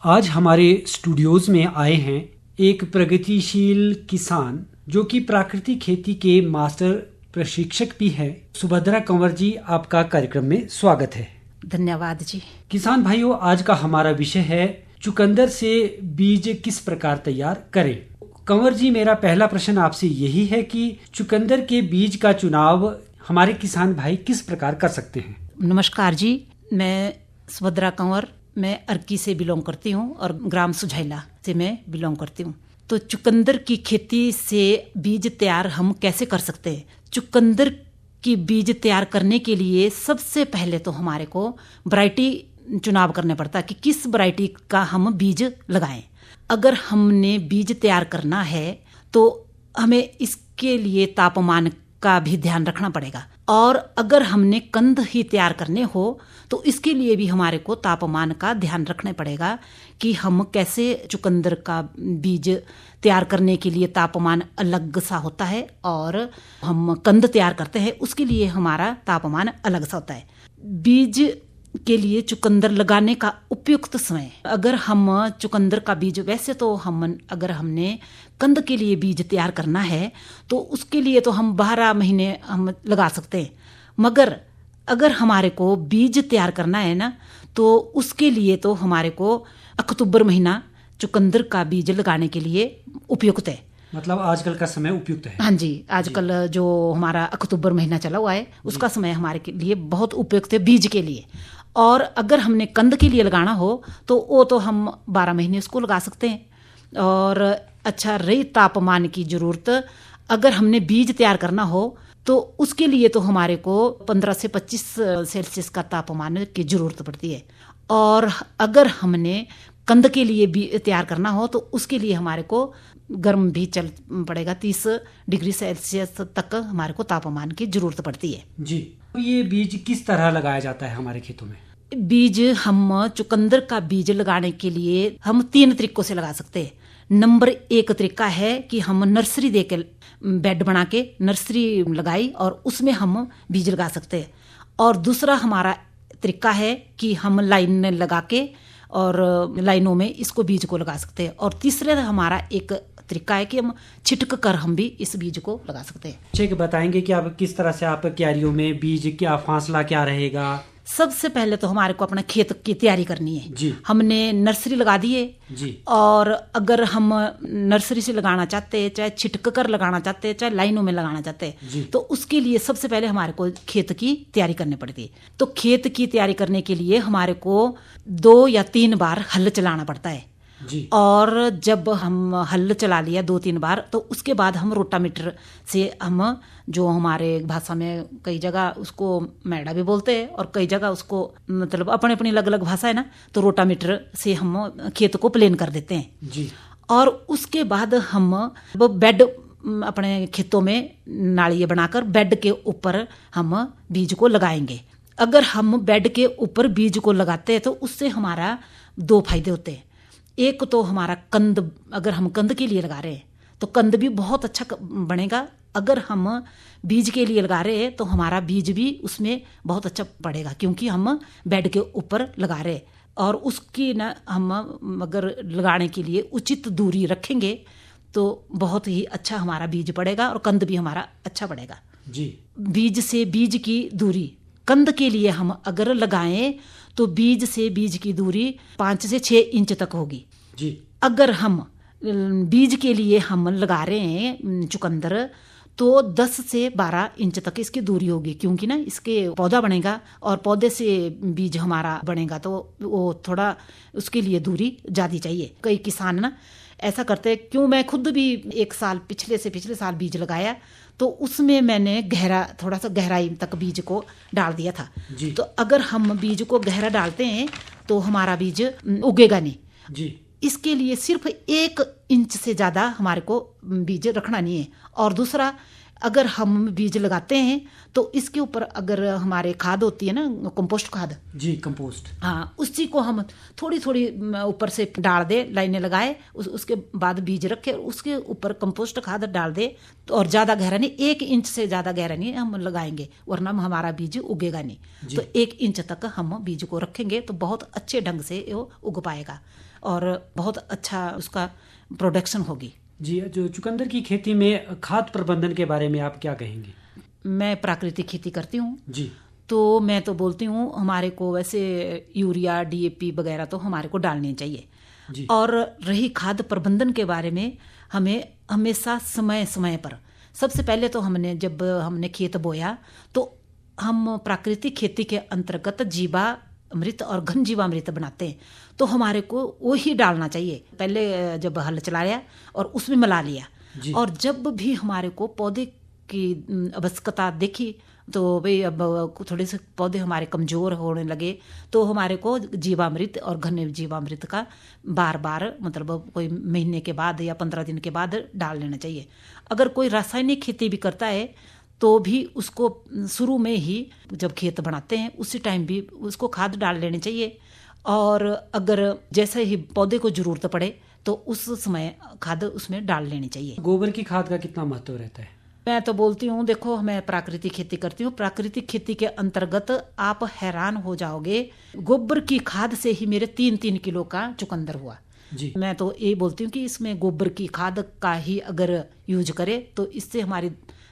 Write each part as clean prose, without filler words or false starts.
आज हमारे स्टूडियोज में आए हैं एक प्रगतिशील किसान जो कि प्राकृतिक खेती के मास्टर प्रशिक्षक भी हैं। सुभद्रा कंवर जी, आपका कार्यक्रम में स्वागत है। धन्यवाद जी। किसान भाइयों, आज का हमारा विषय है चुकंदर से बीज किस प्रकार तैयार करें। कंवर जी, मेरा पहला प्रश्न आपसे यही है कि चुकंदर के बीज का चुनाव हमारे किसान भाई किस प्रकार कर सकते हैं। नमस्कार जी, मैं सुभद्रा कंवर, मैं अर्की से बिलोंग करती हूँ और ग्राम सुझैला से मैं बिलोंग करती हूँ। तो चुकंदर की खेती से बीज तैयार हम कैसे कर सकते हैं। चुकंदर की बीज तैयार करने के लिए सबसे पहले तो हमारे को वैरायटी चुनाव करना पड़ता है कि किस वैरायटी का हम बीज लगाएं। अगर हमने बीज तैयार करना है तो हमें इसके लिए तापमान का भी ध्यान रखना पड़ेगा, और अगर हमने कंद ही तैयार करने हो तो इसके लिए भी हमारे को तापमान का ध्यान रखना पड़ेगा कि हम कैसे चुकंदर का बीज तैयार करने के लिए तापमान अलग सा होता है और हम कंद तैयार करते हैं उसके लिए हमारा तापमान अलग सा होता है। बीज के लिए चुकंदर लगाने का उपयुक्त समय, अगर हम चुकंदर का बीज, वैसे तो अगर हमने कंद के लिए बीज तैयार करना है तो उसके लिए तो हम 12 महीने हम लगा सकते हैं, मगर अगर हमारे को बीज तैयार करना है ना तो उसके लिए तो हमारे को अक्टूबर महीना चुकंदर का बीज लगाने के लिए उपयुक्त है। मतलब आजकल का समय उपयुक्त है। हाँ जी, आजकल जो हमारा अक्टूबर महीना चला हुआ है उसका समय हमारे के लिए बहुत उपयुक्त है बीज के लिए। और अगर हमने कंद के लिए लगाना हो तो वो तो हम 12 महीने उसको लगा सकते हैं। और अच्छा, रही तापमान की जरूरत, अगर हमने बीज तैयार करना हो तो उसके लिए तो हमारे को 15 से 25 सेल्सियस का तापमान की जरूरत पड़ती है। और अगर हमने कंद के लिए भी तैयार करना हो तो उसके लिए हमारे को गर्म भी चल पड़ेगा, 30 डिग्री सेल्सियस तक हमारे को तापमान की जरूरत पड़ती है जी। तो ये बीज किस तरह लगाया जाता है हमारे खेतों में। बीज हम चुकंदर का बीज लगाने के लिए हम 3 तरीकों से लगा सकते हैं। नंबर 1 तरीका है कि हम नर्सरी देके बेड बना के नर्सरी लगाई और उसमें हम बीज लगा सकते हैं। और दूसरा हमारा तरीका है कि हम लाइन लगा के और लाइनों में इसको बीज को लगा सकते हैं। और तीसरा हमारा एक तरीका है कि हम छिटक कर हम भी इस बीज को लगा सकते हैं। ठीक, बताएंगे कि आप किस तरह से आप क्यारियों में बीज क्या फासला क्या रहेगा। सबसे पहले तो हमारे को अपना खेत की तैयारी करनी है जी। हमने नर्सरी लगा दी है जी। और अगर हम नर्सरी से लगाना चाहते हैं, चाहे छिटक कर लगाना चाहते हैं, चाहे लाइनों में लगाना चाहते हैं, तो उसके लिए सबसे पहले हमारे को खेत की तैयारी करनी पड़ती है। तो खेत की तैयारी करने के लिए हमारे को 2 या 3 बार हल चलाना पड़ता है जी। और जब हम हल चला लिया 2-3 बार तो उसके बाद हम रोटामीटर से हम, जो हमारे भाषा में कई जगह उसको मैड़ा भी बोलते हैं और कई जगह उसको मतलब अपनी अपनी अलग अलग भाषा है ना, तो रोटामीटर से हम खेत को प्लेन कर देते हैं जी। और उसके बाद हम बेड अपने खेतों में नालियाँ बनाकर बेड के ऊपर हम बीज को लगाएंगे। अगर हम बेड के ऊपर बीज को लगाते हैं तो उससे हमारा 2 फायदे होते हैं। एक तो हमारा कंद, अगर हम कंद के लिए लगा रहे हैं तो कंद भी बहुत अच्छा बनेगा। अगर हम बीज के लिए लगा रहे हैं तो हमारा बीज भी उसमें बहुत अच्छा पड़ेगा, क्योंकि हम बेड के ऊपर लगा रहे हैं। और उसकी ना हम अगर लगाने के लिए उचित दूरी रखेंगे तो बहुत ही अच्छा हमारा बीज पड़ेगा और कंद भी हमारा अच्छा पड़ेगा जी। बीज से बीज की दूरी, कंद के लिए हम अगर लगाएं तो बीज से बीज की दूरी 5 से 6 इंच तक होगी जी। अगर हम बीज के लिए हम लगा रहे हैं चुकंदर तो 10 से 12 इंच तक इसकी दूरी होगी, क्योंकि ना इसके पौधा बनेगा और पौधे से बीज हमारा बनेगा तो वो थोड़ा उसके लिए दूरी ज़्यादा चाहिए। कई किसान ना ऐसा करते हैं, क्यों मैं खुद भी एक साल पिछले साल बीज लगाया तो उसमें मैंने थोड़ा सा गहराई तक बीज को डाल दिया था जी। तो अगर हम बीज को गहरा डालते हैं तो हमारा बीज उगेगा नहीं जी। इसके लिए सिर्फ 1 इंच से ज़्यादा हमारे को बीज रखना नहीं है। और दूसरा, अगर हम बीज लगाते हैं तो इसके ऊपर अगर हमारे खाद होती है ना, कंपोस्ट खाद जी, कंपोस्ट, हाँ, उसी को हम थोड़ी थोड़ी ऊपर से डाल दे, लाइनें लगाए, उसके बाद बीज रखे और उसके ऊपर कंपोस्ट खाद डाल दे। तो और ज़्यादा गहरा नहीं, 1 इंच से ज़्यादा गहरा नहीं हम लगाएंगे, वरना हमारा बीज उगेगा नहीं। तो 1 इंच तक हम बीज को रखेंगे तो बहुत अच्छे ढंग से वो उग पाएगा। और बहुत अच्छा उसका प्रोडक्शन होगी। जी, जो चुकंदर की खेती में खाद प्रबंधन के बारे में आप क्या कहेंगे? मैं प्राकृतिक खेती करती हूँ जी, तो मैं तो बोलती हूँ हमारे को वैसे यूरिया DAP वगैरह तो हमारे को डालनी चाहिए। जी, और रही खाद प्रबंधन के बारे में, हमें हमेशा समय समय पर, सबसे पहले तो जब हमने खेत बोया तो हम प्राकृतिक खेती के अंतर्गत जीवामृत और घन जीवामृत बनाते हैं, तो हमारे को वो ही डालना चाहिए। पहले जब हल चलाया और उसमें मिला लिया, जी, और जब भी हमारे को पौधे की आवश्यकता देखी तो भाई अब थोड़े से पौधे हमारे कमज़ोर होने लगे तो हमारे को जीवामृत और घन जीवामृत का बार बार मतलब कोई महीने के बाद या 15 दिन के बाद डाल लेना चाहिए। अगर कोई रासायनिक खेती भी करता है तो भी उसको शुरू में ही जब खेत बनाते हैं उसी टाइम भी उसको खाद डाल लेनी चाहिए, और अगर जैसे ही पौधे को ज़रूरत पड़े तो उस समय खाद उसमें डाल लेनी चाहिए। गोबर की खाद का कितना महत्व रहता है? मैं तो बोलती हूँ, देखो मैं प्राकृतिक खेती करती हूँ, प्राकृतिक खेती के अंतर्गत आप हैरान हो जाओगे, गोबर की खाद से ही मेरे 3-3 किलो का चुकंदर हुआ। जी, मैं तो ये बोलती हूँ कि इसमें गोबर की खाद का ही अगर यूज करे तो इससे हमारी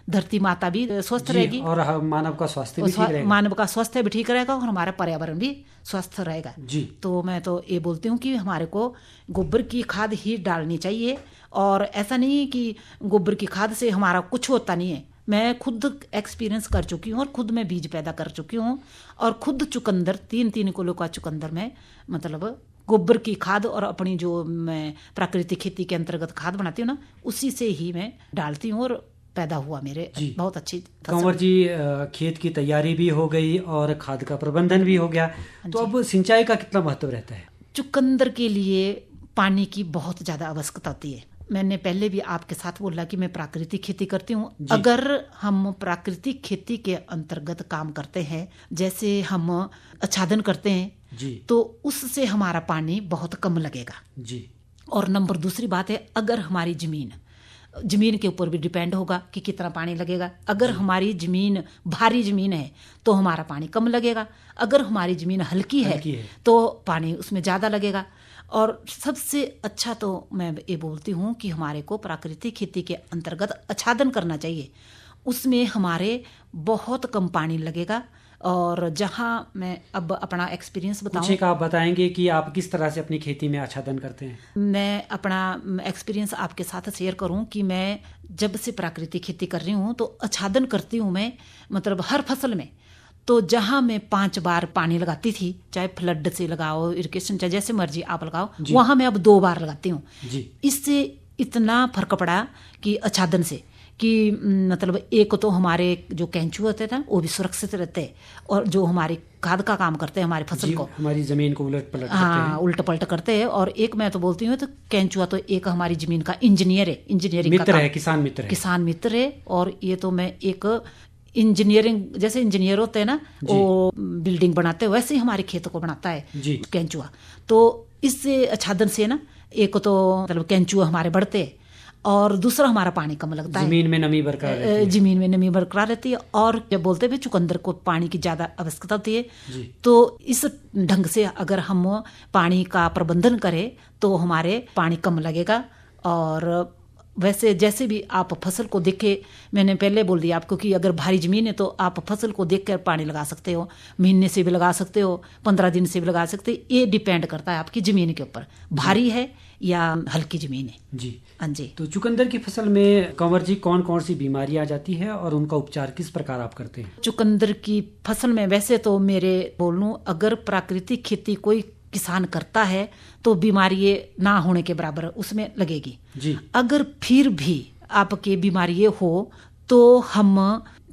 धरती माता भी स्वस्थ जी, रहेगी और मानव का स्वास्थ्य भी ठीक रहेगा। मानव का स्वास्थ्य भी ठीक रहेगा और हमारा पर्यावरण भी स्वस्थ रहेगा। जी, तो मैं तो ये बोलती हूँ कि हमारे को गोबर की खाद ही डालनी चाहिए, और ऐसा नहीं है कि गोबर की खाद से हमारा कुछ होता नहीं है। मैं खुद एक्सपीरियंस कर चुकी हूँ और खुद मैं बीज पैदा कर चुकी हूँ, और खुद चुकंदर 3-3 किलो का चुकंदर में मतलब गोबर की खाद और अपनी जो मैं प्राकृतिक खेती के अंतर्गत खाद बनाती हूँ ना, उसी से ही मैं डालती हूँ और पैदा हुआ मेरे जी। बहुत अच्छी कंवर जी, खेत की तैयारी भी हो गई और खाद का प्रबंधन भी हो गया, तो अब सिंचाई का कितना महत्व रहता है? चुकंदर के लिए पानी की बहुत ज़्यादा आवश्यकता होती है। मैंने पहले भी आपके साथ बोला कि मैं प्राकृतिक खेती करती हूँ। अगर हम प्राकृतिक खेती के अंतर्गत काम करते हैं, जैसे हम आच्छादन करते हैं, जी, तो उससे हमारा पानी बहुत कम लगेगा। जी, और नंबर दूसरी बात है, अगर हमारी ज़मीन के ऊपर भी डिपेंड होगा कि कितना पानी लगेगा। अगर हमारी ज़मीन भारी ज़मीन है तो हमारा पानी कम लगेगा, अगर हमारी ज़मीन हल्की है तो पानी उसमें ज़्यादा लगेगा। और सबसे अच्छा तो मैं ये बोलती हूँ कि हमारे को प्राकृतिक खेती के अंतर्गत आच्छादन करना चाहिए, उसमें हमारे बहुत कम पानी लगेगा। और जहाँ मैं अब अपना एक्सपीरियंस बताऊं, कुछ एक आप बताएंगे कि आप किस तरह से अपनी खेती में आच्छादन करते हैं? मैं अपना एक्सपीरियंस आपके साथ शेयर करूं कि मैं जब से प्राकृतिक खेती कर रही हूं तो आच्छादन करती हूं मैं, मतलब हर फसल में। तो जहाँ मैं 5 बार पानी लगाती थी, चाहे फ्लड से लगाओ, इरिगेशन, चाहे जैसे मर्जी आप लगाओ, वहाँ मैं अब 2 बार लगाती हूँ। इससे इतना फर्क पड़ा कि आच्छादन से कि मतलब एक तो हमारे जो केंचुए होते थे वो भी सुरक्षित रहते हैं, और जो हमारे खाद का काम करते हैं हमारी फसल को, हमारी जमीन को उलट पलट उल्ट पलट करते हैं। और एक मैं तो बोलती हूँ तो केंचुआ तो एक हमारी जमीन का इंजीनियर है, इंजीनियरिंग मित्र है, किसान मित्र है। और ये तो मैं एक इंजीनियरिंग, जैसे इंजीनियर होते हैं ना वो बिल्डिंग बनाते हैं, वैसे ही हमारे खेतों को बनाता है केंचुआ। तो इससे आच्छादन से ना एक तो मतलब केंचुआ हमारे बढ़ते हैं, और दूसरा हमारा पानी कम लगता है, जमीन में नमी बरकरार रहती है। और जब बोलते हैं चुकंदर को पानी की ज़्यादा आवश्यकता होती है, तो इस ढंग से अगर हम पानी का प्रबंधन करें तो हमारे पानी कम लगेगा। और वैसे जैसे भी आप फसल को देखे, मैंने पहले बोल दिया आपको कि अगर भारी ज़मीन है तो आप फसल को देखकर पानी लगा सकते हो, महीने से भी लगा सकते हो, 15 दिन से भी लगा सकते हो। ये डिपेंड करता है आपकी ज़मीन के ऊपर, भारी है या हल्की ज़मीन है। जी, हाँ जी। तो चुकंदर की फसल में कंवर जी कौन कौन सी बीमारी आ जाती है और उनका उपचार किस प्रकार आप करते हैं? चुकंदर की फसल में वैसे तो मेरे बोलूं, अगर प्राकृतिक खेती कोई किसान करता है तो बीमारी ना होने के बराबर उसमें लगेगी जी। अगर फिर भी आपके बीमारी हो तो हम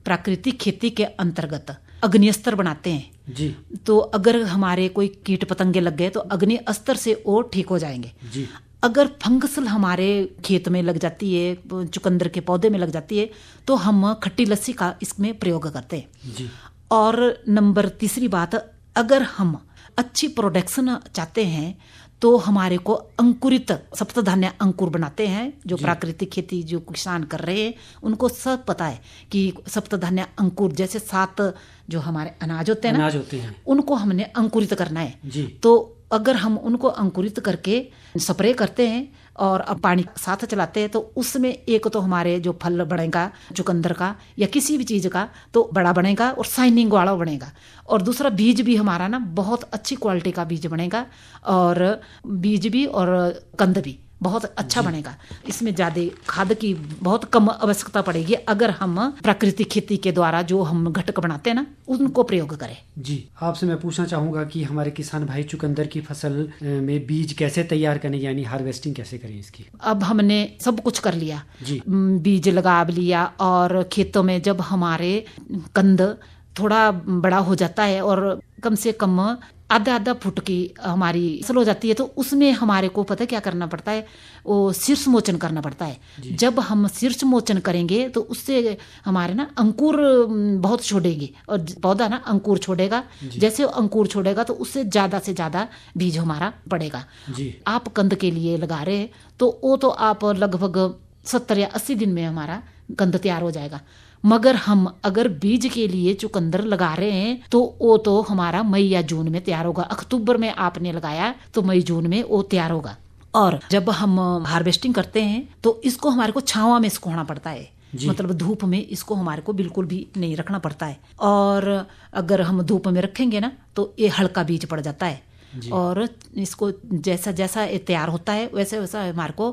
प्राकृतिक खेती के अंतर्गत अग्नि अस्त्र बनाते हैं जी। तो अगर हमारे कोई कीट पतंगे लग गए तो अग्नि अस्त्र से वो ठीक हो जाएंगे जी। अगर फंगस हमारे खेत में लग जाती है, चुकंदर के पौधे में लग जाती है, तो हम खट्टी लस्सी का इसमें प्रयोग करते हैं जी। और नंबर तीसरी बात, अगर हम अच्छी प्रोडक्शन चाहते हैं तो हमारे को अंकुरित सप्तधान्य अंकुर बनाते हैं। जो प्राकृतिक खेती जो किसान कर रहे हैं उनको सब पता है कि सप्तधान्य अंकुर जैसे 7 जो हमारे अनाज होते हैं ना, हैं, उनको हमने अंकुरित करना है जी। तो अगर हम उनको अंकुरित करके स्प्रे करते हैं और अब पानी साथ चलाते हैं तो उसमें एक तो हमारे जो फल बढ़ेगा चुकंदर का या किसी भी चीज का तो बड़ा बनेगा और शाइनिंग वाला बनेगा। और दूसरा बीज भी हमारा ना बहुत अच्छी क्वालिटी का बीज बनेगा और बीज भी और कंद भी बहुत अच्छा बनेगा। इसमें ज्यादा खाद की बहुत कम आवश्यकता पड़ेगी अगर हम प्राकृतिक खेती के द्वारा जो हम घटक बनाते हैं ना उनको प्रयोग करें। जी, आपसे मैं पूछना चाहूंगा कि हमारे किसान भाई चुकंदर की फसल में बीज कैसे तैयार करें, यानी हार्वेस्टिंग कैसे करें इसकी? अब हमने सब कुछ कर लिया जी, बीज लगा लिया और खेतों में जब हमारे कंद थोड़ा बड़ा हो जाता है और कम से कम आधा फुट की हमारी फसल हो जाती है तो उसमें हमारे को पता क्या करना पड़ता है, वो शीर्ष मोचन करना पड़ता है। जब हम शीर्ष मोचन करेंगे तो उससे हमारे ना अंकुर बहुत छोड़ेंगे और पौधा ना अंकुर छोड़ेगा। जैसे अंकुर छोड़ेगा तो उससे ज्यादा से ज्यादा बीज हमारा पड़ेगा। आप कंद के लिए लगा रहे हैं तो वो तो आप लगभग 70 या 80 दिन में हमारा कंद तैयार हो जाएगा। मगर हम अगर बीज के लिए चुकंदर लगा रहे हैं तो वो तो हमारा मई या जून में तैयार होगा। अक्टूबर में आपने लगाया तो मई जून में वो तैयार होगा। और जब हम हार्वेस्टिंग करते हैं तो इसको हमारे को छांव में सुखाना पड़ता है, मतलब धूप में इसको हमारे को बिल्कुल भी नहीं रखना पड़ता है। और अगर हम धूप में रखेंगे ना तो ये हल्का बीज पड़ जाता है और इसको जैसा जैसा तैयार होता है वैसे वैसा हमारे को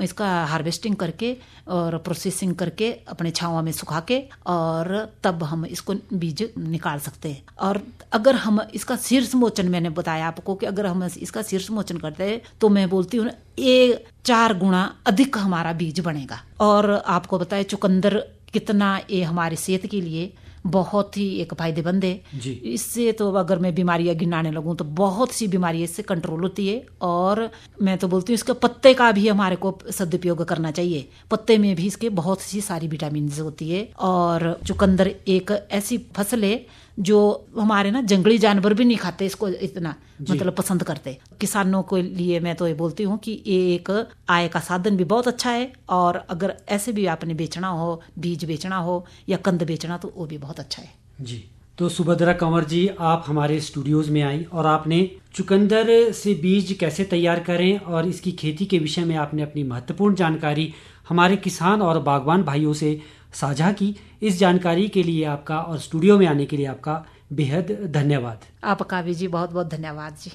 इसका हार्वेस्टिंग करके और प्रोसेसिंग करके अपने छांव में सुखा के और तब हम इसको बीज निकाल सकते हैं। और अगर हम इसका शीर्ष मोचन, मैंने बताया आपको कि अगर हम इसका शीर्ष मोचन करते हैं तो मैं बोलती हूँ ये 4 गुना अधिक हमारा बीज बनेगा। और आपको बताए चुकंदर कितना ये हमारी सेहत के लिए बहुत ही एक फायदेमंद है। इससे तो अगर मैं बीमारियां गिनाने लगूं तो बहुत सी बीमारियां इससे कंट्रोल होती है। और मैं तो बोलती हूँ इसके पत्ते का भी हमारे को सदुपयोग करना चाहिए। पत्ते में भी इसके बहुत सी सारी विटामिन होती है। और चुकंदर एक ऐसी फसल है जो हमारे ना जंगली जानवर भी नहीं खाते इसको इतना मतलब पसंद करते। किसानों के लिए मैं तो ये बोलती हूँ कि ये एक आय का साधन भी बहुत अच्छा है। और अगर ऐसे भी आपने बेचना हो, बीज बेचना हो या कंद बेचना तो वो भी बहुत अच्छा है। जी, तो सुभद्रा कंवर जी, आप हमारे स्टूडियोज में आई और आपने चुकंदर से बीज कैसे तैयार करें और इसकी खेती के विषय में आपने अपनी महत्वपूर्ण जानकारी हमारे किसान और बागवान भाइयों से साझा की। इस जानकारी के लिए आपका और स्टूडियो में आने के लिए आपका बेहद धन्यवाद। आपका भी जी बहुत बहुत धन्यवाद जी।